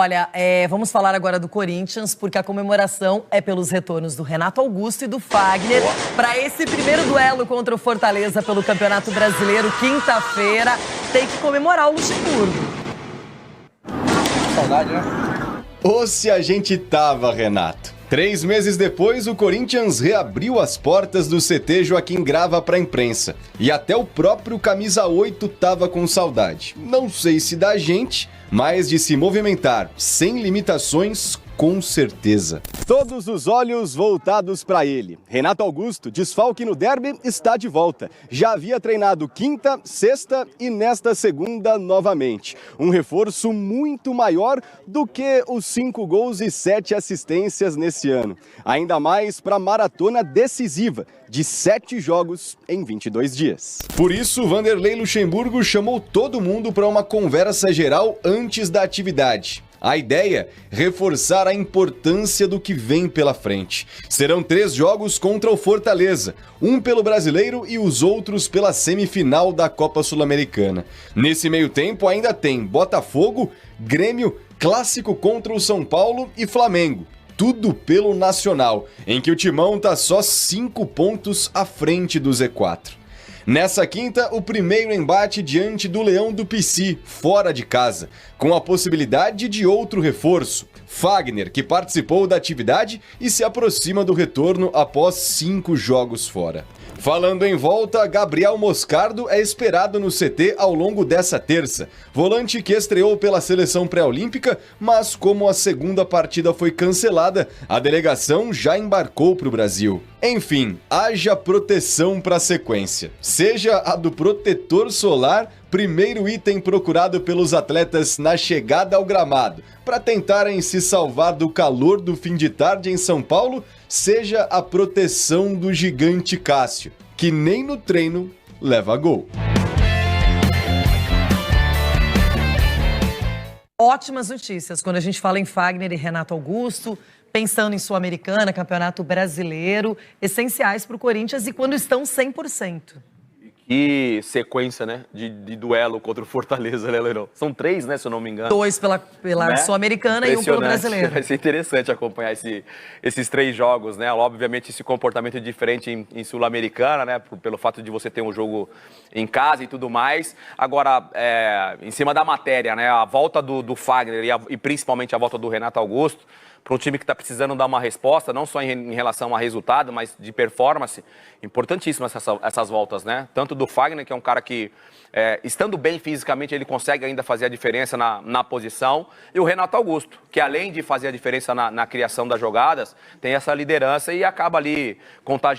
Olha, vamos falar agora do Corinthians, porque a comemoração é pelos retornos do Renato Augusto e do Fagner para esse primeiro duelo contra o Fortaleza pelo Campeonato Brasileiro, quinta-feira. Tem que comemorar o Luxemburgo. Saudade, né? Ou se a gente tava, Renato. 3 meses depois, o Corinthians reabriu as portas do CT Joaquim Grava para a imprensa. E até o próprio Camisa 8 tava com saudade. Não sei se da gente, mas de se movimentar sem limitações, com certeza. Todos os olhos voltados para ele. Renato Augusto, desfalque no derby, está de volta. Já havia treinado quinta, sexta e nesta segunda novamente. Um reforço muito maior do que os 5 gols e 7 assistências nesse ano. Ainda mais para a maratona decisiva de 7 jogos em 22 dias. Por isso, Vanderlei Luxemburgo chamou todo mundo para uma conversa geral antes da atividade. A ideia, reforçar a importância do que vem pela frente. Serão 3 jogos contra o Fortaleza, um pelo Brasileiro e os outros pela semifinal da Copa Sul-Americana. Nesse meio tempo ainda tem Botafogo, Grêmio, Clássico contra o São Paulo e Flamengo. Tudo pelo Nacional, em que o Timão tá só 5 pontos à frente do Z4. Nessa quinta, o primeiro embate diante do Leão do Pici, fora de casa, com a possibilidade de outro reforço. Fagner, que participou da atividade e se aproxima do retorno após 5 jogos fora. Falando em volta, Gabriel Moscardo é esperado no CT ao longo dessa terça. Volante que estreou pela seleção pré-olímpica, mas como a segunda partida foi cancelada, a delegação já embarcou para o Brasil. Enfim, haja proteção para a sequência. Seja a do protetor solar, primeiro item procurado pelos atletas na chegada ao gramado, para tentarem se salvar do calor do fim de tarde em São Paulo, seja a proteção do gigante Cássio, que nem no treino leva gol. Ótimas notícias quando a gente fala em Fagner e Renato Augusto, pensando em Sul-Americana, Campeonato Brasileiro, essenciais para o Corinthians e quando estão 100%. E sequência, né, de duelo contra o Fortaleza, né, Leirão? São 3, né, se eu não me engano. 2 pela né? Sul-Americana e 1 pelo Brasileiro. Vai ser interessante acompanhar esses 3 jogos, né? Obviamente esse comportamento diferente em Sul-Americana, né, pelo fato de você ter um jogo em casa e tudo mais. Agora, em cima da matéria, né, a volta do Fagner e principalmente a volta do Renato Augusto, para um time que está precisando dar uma resposta, não só em relação a resultado, mas de performance, importantíssimas essas voltas, né? Tanto do Fagner, que é um cara que, estando bem fisicamente, ele consegue ainda fazer a diferença na posição, e o Renato Augusto, que além de fazer a diferença na criação das jogadas, tem essa liderança e acaba ali contagiando